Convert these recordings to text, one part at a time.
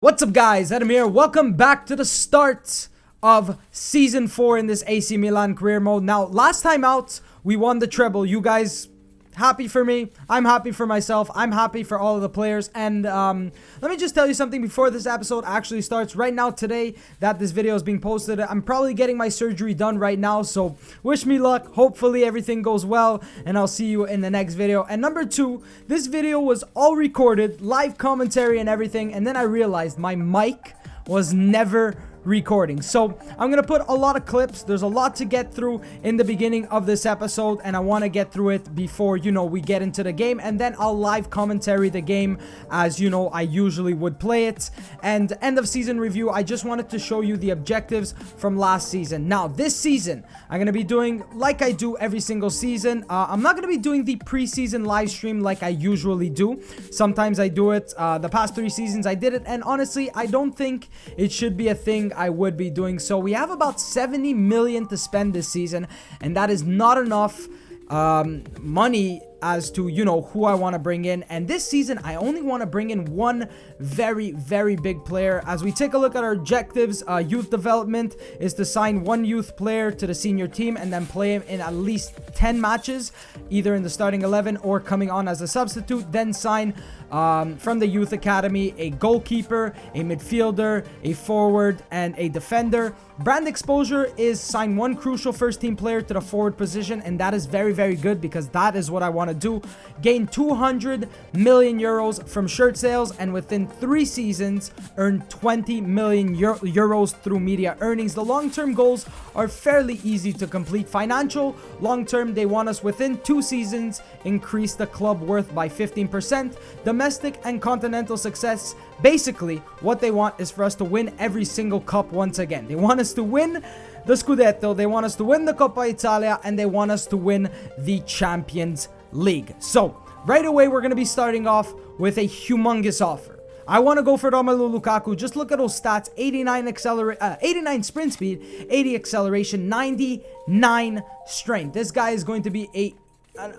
What's up, guys? Adam here. Welcome back to the start of Season 4 in this AC Milan career mode. Now, last time out, we won the treble. You guys happy for me? I'm happy for myself. I'm happy for all of the players. And let me just tell you something before this episode actually starts. Right now, today, that this video is being posted, I'm probably getting my surgery done right now. So, wish me luck. Hopefully, everything goes well. And I'll see you in the next video. And number 2, this video was all recorded, live commentary and everything. And then I realized my mic was never recording. So I'm gonna put a lot of clips. There's a lot to get through in the beginning of this episode, and I want to get through it before we get into the game, and then I'll live commentary the game as I usually would play it. And end of season review, I just wanted to show you the objectives from last season. Now this season I'm gonna be doing like I do every single season. I'm not gonna be doing the preseason live stream like I usually do. Sometimes I do it. The past 3 seasons I did it, and honestly I don't think it should be a thing I would be doing. So we have about 70 million to spend this season, and that is not enough money as to who I want to bring in. And this season I only want to bring in one very big player. As we take a look at our objectives, youth development is to sign one youth player to the senior team and then play him in at least 10 matches, either in the starting 11 or coming on as a substitute. Then sign from the youth academy a goalkeeper, a midfielder, a forward, and a defender. Brand exposure is sign one crucial first team player to the forward position, and that is very good because that is what I want to do. Gain 200 million euros from shirt sales, and within 3 seasons earn 20 million euros through media earnings. The long-term goals are fairly easy to complete. Financial, long-term, they want us within 2 seasons increase the club worth by 15%. Domestic and continental success, basically what they want is for us to win every single cup once again. They want us to win the Scudetto, they want us to win the Coppa Italia, and they want us to win the Champions League. So right away we're going to be starting off with a humongous offer. I want to go for Romelu Lukaku. Just look at those stats: 89 sprint speed, 80 acceleration, 99 strength. This guy is going to be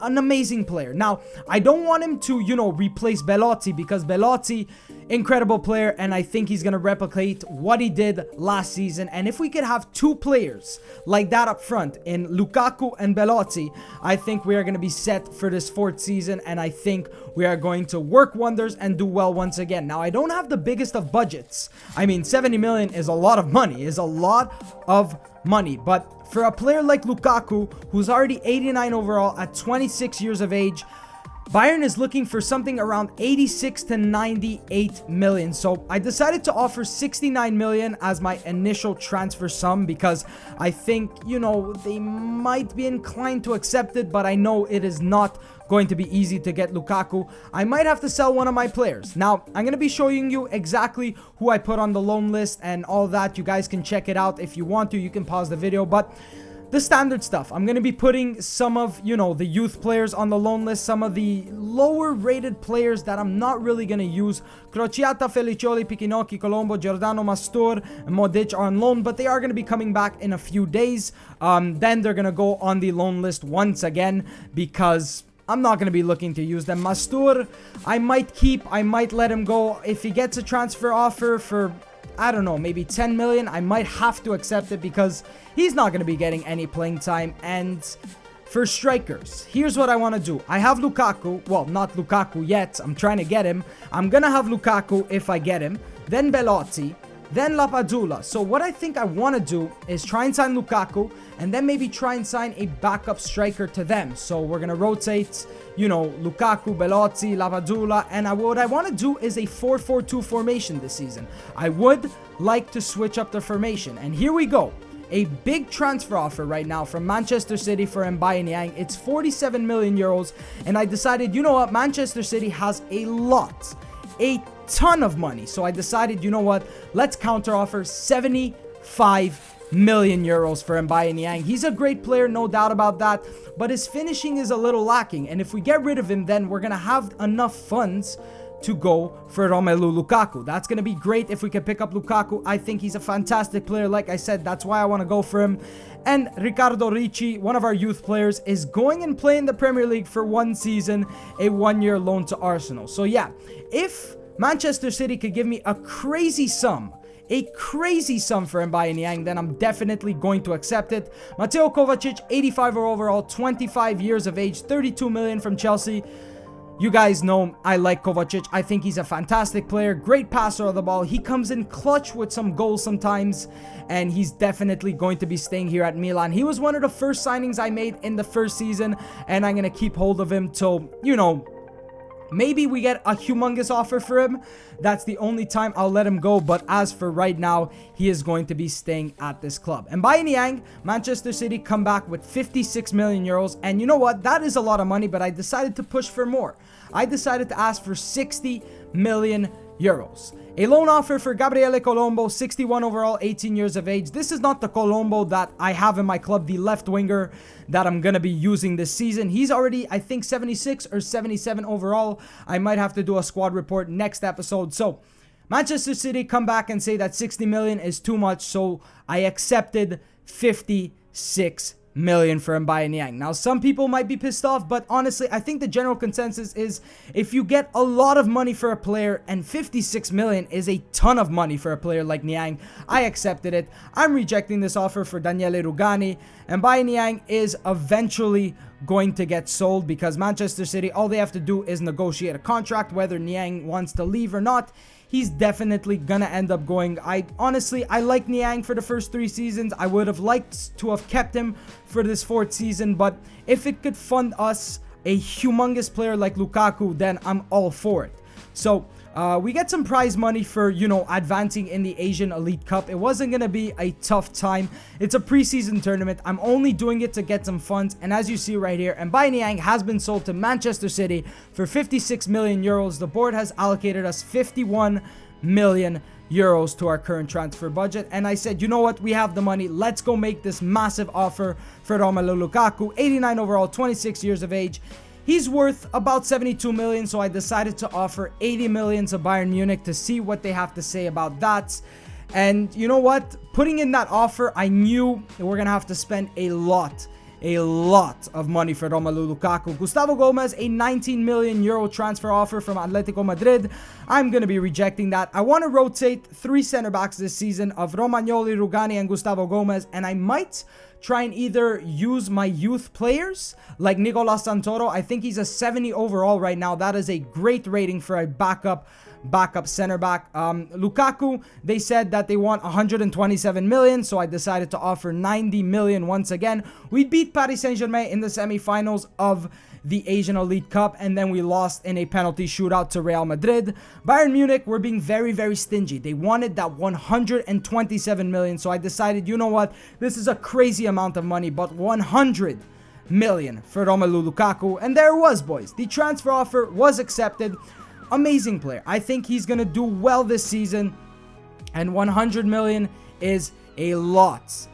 an amazing player. Now, I don't want him to, replace Belotti, because Belotti, incredible player, and I think he's going to replicate what he did last season. And if we could have 2 players like that up front in Lukaku and Belotti, I think we are going to be set for this 4th season, and I think we are going to work wonders and do well once again. Now, I don't have the biggest of budgets. I mean, 70 million is a lot of money, but for a player like Lukaku, who's already 89 overall at 26 years of age, Bayern is looking for something around 86 to 98 million. So I decided to offer 69 million as my initial transfer sum because I think, they might be inclined to accept it, but I know it is not going to be easy to get Lukaku. I might have to sell one of my players. Now, I'm going to be showing you exactly who I put on the loan list and all that. You guys can check it out if you want to. You can pause the video, but the standard stuff. I'm going to be putting some of, the youth players on the loan list, some of the lower rated players that I'm not really going to use. Crociata, Felicioli, Pichinocchi, Colombo, Giordano, Mastur, and Modic are on loan, but they are going to be coming back in a few days. Then they're going to go on the loan list once again because I'm not going to be looking to use them. Mastur, I might keep, I might let him go. If he gets a transfer offer for, I don't know, maybe 10 million, I might have to accept it because he's not going to be getting any playing time. And for strikers, here's what I want to do. I have Lukaku. Well, not Lukaku yet. I'm trying to get him. I'm going to have Lukaku if I get him. Then Belotti. Then Lapadula. So what I think I want to do is try and sign Lukaku and then maybe try and sign a backup striker to them. So we're going to rotate, Lukaku, Belotti, Lapadula. And what I want to do is a 4-4-2 formation this season. I would like to switch up the formation. And here we go. A big transfer offer right now from Manchester City for Mbaye Niang. It's 47 million euros. And I decided, you know what? Manchester City has a ton of money. So I decided, you know what? Let's counter offer 75 million euros for Mbaye Niang. He's a great player, no doubt about that, but his finishing is a little lacking. And if we get rid of him, then we're going to have enough funds to go for Romelu Lukaku. That's going to be great if we can pick up Lukaku. I think he's a fantastic player. Like I said, that's why I want to go for him. And Riccardo Ricci, one of our youth players, is going and playing the Premier League for 1 season, a 1-year loan to Arsenal. So yeah, if Manchester City could give me a crazy sum for Mbaye Niang, then I'm definitely going to accept it. Mateo Kovacic, 85 overall, 25 years of age, 32 million from Chelsea. You guys know I like Kovacic. I think he's a fantastic player, great passer of the ball. He comes in clutch with some goals sometimes, and he's definitely going to be staying here at Milan. He was one of the first signings I made in the first season, and I'm going to keep hold of him till, you know, maybe we get a humongous offer for him. That's the only time I'll let him go. But as for right now, he is going to be staying at this club. And Mbaye Niang, Manchester City come back with 56 million euros. And you know what? That is a lot of money, but I decided to push for more. I decided to ask for 60 million euros. A loan offer for Gabriele Colombo, 61 overall, 18 years of age. This is not the Colombo that I have in my club, the left winger that I'm going to be using this season. He's already, I think, 76 or 77 overall. I might have to do a squad report next episode. So, Manchester City come back and say that 60 million is too much, so I accepted 56 million for Mbaye Niang. Now, some people might be pissed off, but honestly, I think the general consensus is if you get a lot of money for a player, and 56 million is a ton of money for a player like Niang, I accepted it. I'm rejecting this offer for Daniele Rugani. Mbaye Niang is eventually going to get sold because Manchester City, all they have to do is negotiate a contract, whether Niang wants to leave or not. He's definitely gonna end up going. I like Niang for the first 3 seasons. I would have liked to have kept him for this 4th season, but if it could fund us a humongous player like Lukaku, then I'm all for it. So we get some prize money for, you know, advancing in the Asian Elite Cup. It wasn't going to be a tough time. It's a preseason tournament. I'm only doing it to get some funds. And as you see right here, Mbaye Niang has been sold to Manchester City for 56 million euros. The board has allocated us 51 million euros to our current transfer budget. And I said, you know what? We have the money. Let's go make this massive offer for Romelu Lukaku. 89 overall, 26 years of age. He's worth about 72 million, so I decided to offer 80 million to Bayern Munich to see what they have to say about that. And you know what? Putting in that offer, I knew that we're going to have to spend a lot of money for Romelu Lukaku. Gustavo Gomez, a 19 million euro transfer offer from Atletico Madrid. I'm going to be rejecting that. I want to rotate 3 center backs this season of Romagnoli, Rugani, and Gustavo Gomez, and I might try and either use my youth players like Nicolas Santoro. I think he's a 70 overall right now. That is a great rating for a backup center back. Lukaku, they said that they want 127 million, so I decided to offer 90 million once again. We beat Paris Saint-Germain in the semifinals of the Asian Elite Cup, and then we lost in a penalty shootout to Real Madrid. Bayern Munich were being very, very stingy. They wanted that 127 million, so I decided, you know what, this is a crazy amount of money, but 100 million for Romelu Lukaku, and there it was, boys. The transfer offer was accepted. Amazing player. I think he's gonna do well this season, and 100 million is a lot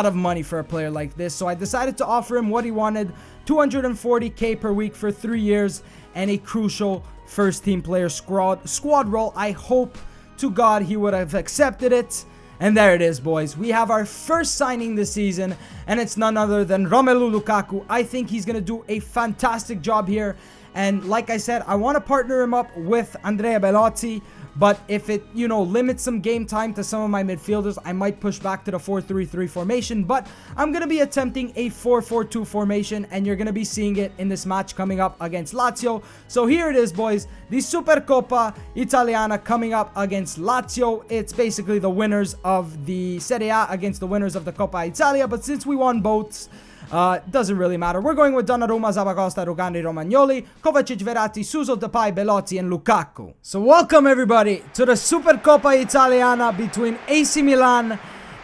of money for a player like this. So I decided to offer him what he wanted, 240k per week for 3 years, and a crucial first team player squad role. I hope to God he would have accepted it. And there it is, boys. We have our first signing this season, and it's none other than Romelu Lukaku. I think he's going to do a fantastic job here. And like I said, I want to partner him up with Andrea Belotti. But if it, you know, limits some game time to some of my midfielders, I might push back to the 4-3-3 formation. But I'm going to be attempting a 4-4-2 formation, and you're going to be seeing it in this match coming up against Lazio. So here it is, boys. The Supercoppa Italiana coming up against Lazio. It's basically the winners of the Serie A against the winners of the Coppa Italia. But since we won both, doesn't really matter. We're going with Donnarumma, Zappacosta, Rugani, Romagnoli, Kovacic, Verratti, Suso, Depay, Belotti, and Lukaku. So welcome everybody to the Supercoppa Italiana between AC Milan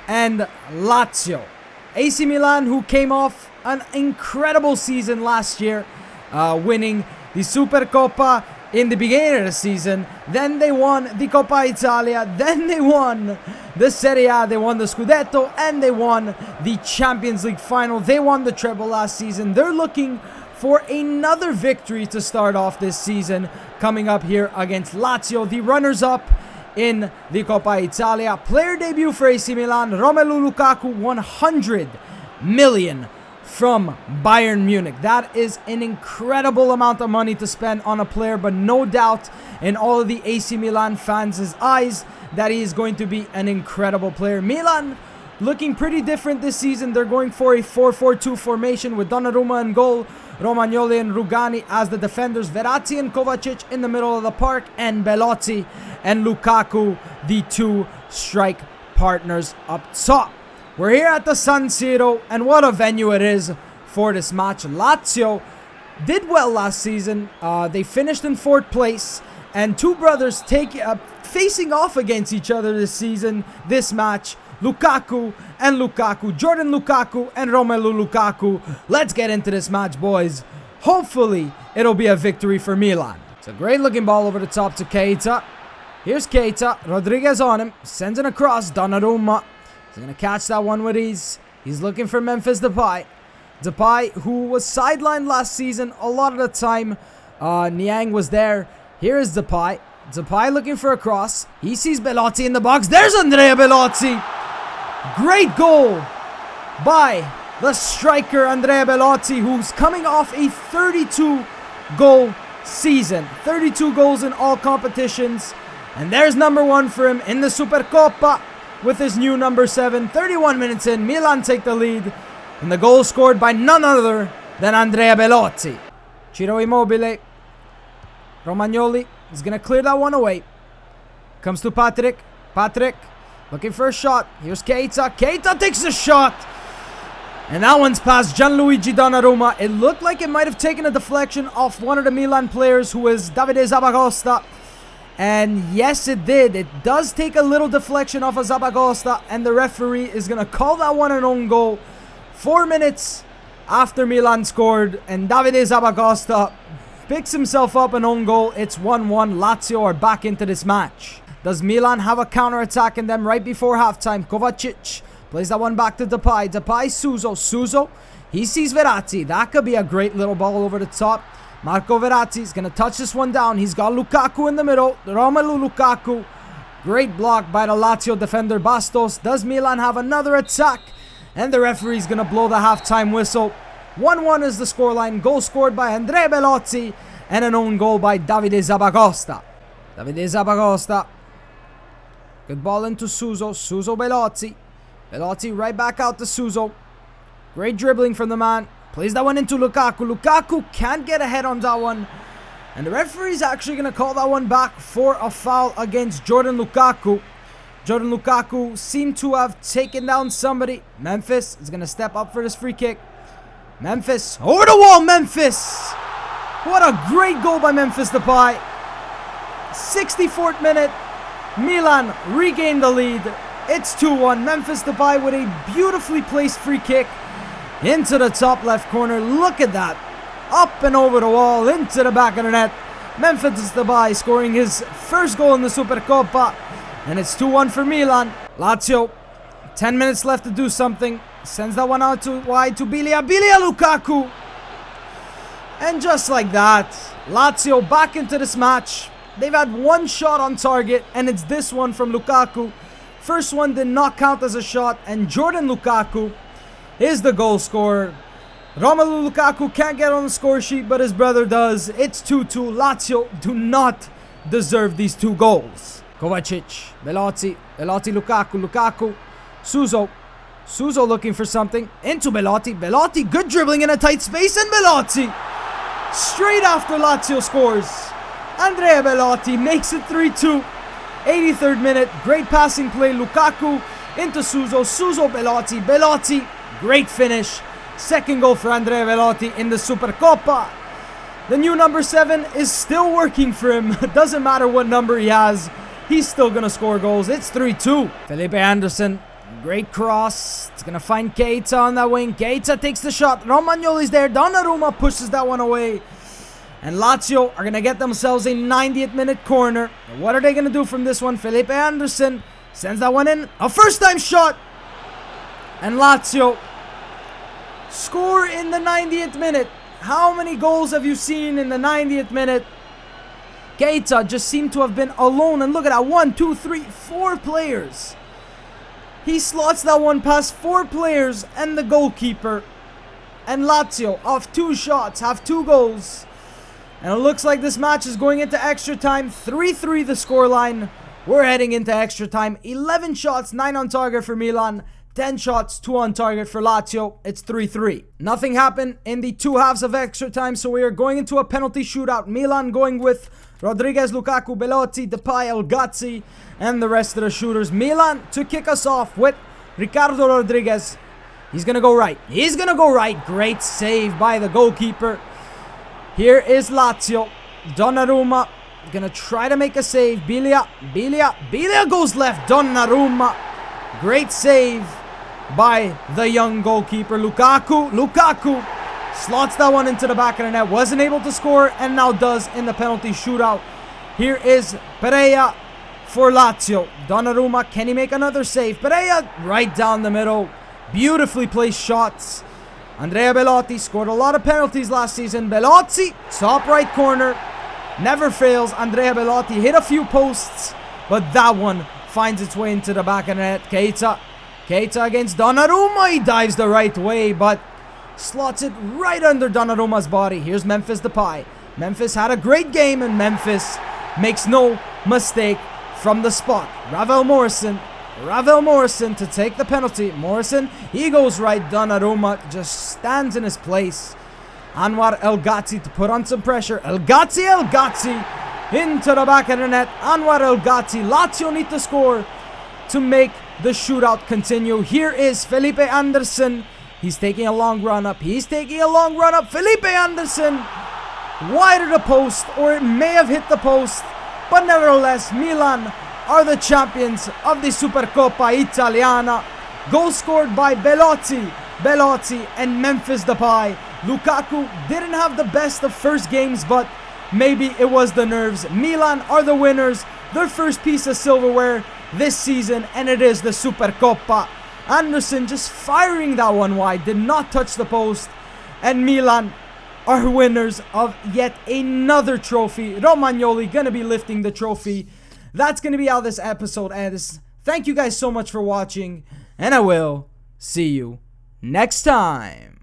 and Lazio. AC Milan, who came off an incredible season last year, winning the Supercoppa in the beginning of the season. Then they won the Coppa Italia. Then they won the Serie A. They won the Scudetto, and they won the Champions League final. They won the treble last season. They're looking for another victory to start off this season, coming up here against Lazio, the runners-up in the Coppa Italia. Player debut for AC Milan, Romelu Lukaku, 100 million from Bayern Munich. That is an incredible amount of money to spend on a player, but no doubt in all of the AC Milan fans' eyes that he is going to be an incredible player. Milan looking pretty different this season. They're going for a 4-4-2 formation with Donnarumma in goal, Romagnoli and Rugani as the defenders, Verratti and Kovacic in the middle of the park, and Belotti and Lukaku, the two strike partners up top. We're here at the San Siro, and what a venue it is for this match. Lazio did well last season. They finished in 4th place, and two brothers facing off against each other this season, this match. Lukaku and Lukaku, Jordan Lukaku and Romelu Lukaku. Let's get into this match, boys. Hopefully, it'll be a victory for Milan. It's a great looking ball over the top to Keita. Here's Keita, Rodriguez on him, sends it across, Donnarumma. He's going to catch that one with ease. He's looking for Memphis Depay. Depay, who was sidelined last season a lot of the time. Niang was there. Here is Depay. Depay looking for a cross. He sees Belotti in the box. There's Andrea Belotti. Great goal by the striker Andrea Belotti, who's coming off a 32-goal season. 32 goals in all competitions. And there's number 1 for him in the Supercoppa with his new number 7. 31 minutes in, Milan take the lead. And the goal scored by none other than Andrea Belotti. Ciro Immobile. Romagnoli is going to clear that one away. Comes to Patrick. Patrick looking for a shot. Here's Keita. Keita takes a shot. And that one's past Gianluigi Donnarumma. It looked like it might have taken a deflection off one of the Milan players, who is Davide Zappacosta. And yes, it did. It does take a little deflection off of Zappacosta. And the referee is going to call that one an own goal. 4 minutes after Milan scored. And Davide Zappacosta picks himself up an own goal. It's 1-1. Lazio are back into this match. Does Milan have a counter-attack in them right before halftime? Kovacic plays that one back to Depay. Depay, Suso. He sees Verratti. That could be a great little ball over the top. Marco Verratti is going to touch this one down. He's got Lukaku in the middle. Romelu Lukaku. Great block by the Lazio defender Bastos. Does Milan have another attack? And the referee is going to blow the halftime whistle. 1-1 is the scoreline. Goal scored by Andrea Belotti and an own goal by Davide Zappacosta. Davide Zappacosta. Good ball into Suso. Suso Belotti. Belotti right back out to Suso. Great dribbling from the man. Plays that one into Lukaku. Lukaku can't get ahead on that one. And the referee is actually going to call that one back for a foul against Jordan Lukaku. Jordan Lukaku seemed to have taken down somebody. Memphis is going to step up for this free kick. Memphis. Over the wall, Memphis. What a great goal by Memphis Depay. 64th minute. Milan regained the lead. It's 2-1. Memphis Depay with a beautifully placed free kick into the top left corner. Look at that. Up and over the wall, into the back of the net. Memphis Depay scoring his first goal in the Supercoppa. And it's 2-1 for Milan. Lazio, 10 minutes left to do something. Sends that one out to wide to Biglia. Biglia Lukaku. And just like that, Lazio back into this match. They've had one shot on target, and it's this one from Lukaku. First one did not count as a shot, and Jordan Lukaku is the goal scorer. Romelu Lukaku can't get on the score sheet, but his brother does. It's 2-2. Lazio do not deserve these 2 goals. Kovacic, Belotti, Lukaku, Suso looking for something. Into Belotti, good dribbling in a tight space, and Belotti, straight after Lazio scores. Andrea Belotti makes it 3-2. 83rd minute, great passing play. Lukaku into Suso, Belotti, great finish. Second goal for Andrea Belotti in the Supercoppa. The new number 7 is still working for him. It doesn't matter what number he has. He's still going to score goals. It's 3-2. Felipe Anderson, great cross. It's going to find Keita on that wing. Keita takes the shot. Romagnoli's there. Donnarumma pushes that one away. And Lazio are going to get themselves a 90th minute corner. And what are they going to do from this one? Felipe Anderson sends that one in. A first time shot. And Lazio score in the 90th minute. How many goals have you seen in the 90th minute? Keita just seemed to have been alone. And look at that. 1, 2, 3, 4 players. He slots that one past 4 players and the goalkeeper. and Lazio off 2 shots have 2 goals. And it looks like this match is going into extra time. 3-3 the scoreline. We're heading into extra time. 11 shots, 9 on target for Milan. 10 shots, 2 on target for Lazio. It's 3-3. Nothing happened in the 2 halves of extra time, so we are going into a penalty shootout. Milan going with Rodriguez, Lukaku, Belotti, Depay, El Ghazi, and the rest of the shooters. Milan to kick us off with Ricardo Rodriguez. He's going to go right. He's going to go right. Great save by the goalkeeper. Here is Lazio. Donnarumma gonna try to make a save. Biglia goes left. Donnarumma. Great save by the young goalkeeper. Lukaku slots that one into the back of the net. Wasn't able to score and now does in the penalty shootout. Here is Pereira for Lazio. Donnarumma, can he make another save? Pereira right down the middle. Beautifully placed shots. Andrea Belotti scored a lot of penalties last season. Belotti, top right corner. Never fails. Andrea Belotti hit a few posts, but that one finds its way into the back of the net. Keita against Donnarumma. He dives the right way, but slots it right under Donnarumma's body. Here's Memphis Depay. Memphis had a great game, and Memphis makes no mistake from the spot. Ravel Morrison to take the penalty. Morrison, he goes right. Donnarumma just stands in his place. Anwar El Ghazi to put on some pressure. El Ghazi into the back of the net. Anwar El Ghazi. Lazio need to score to make the shootout continue. Here is Felipe Anderson. He's taking a long run up. Felipe Anderson wide of the post, or it may have hit the post, but nevertheless, Milan are the champions of the Supercoppa Italiana. Goal scored by Belotti and Memphis Depay. Lukaku didn't have the best of first games, but maybe it was the nerves. Milan are the winners, their first piece of silverware this season, and it is the Supercoppa. Anderson just firing that one wide, did not touch the post, and Milan are winners of yet another trophy. Romagnoli gonna be lifting the trophy. That's going to be how this episode ends. Thank you guys so much for watching, and I will see you next time.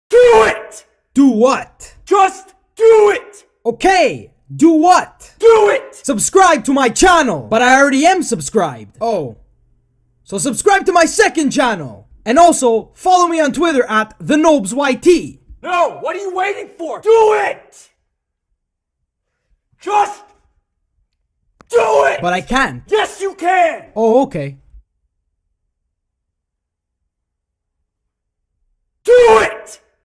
Do it! Do what? Just do it! Okay, do what? Do it! Subscribe to my channel, but I already am subscribed. Oh, so subscribe to my second channel, and also follow me on Twitter at the Nobz YT. No, what are you waiting for? Do it! Just do it! But I can't. Yes, you can! Oh, okay.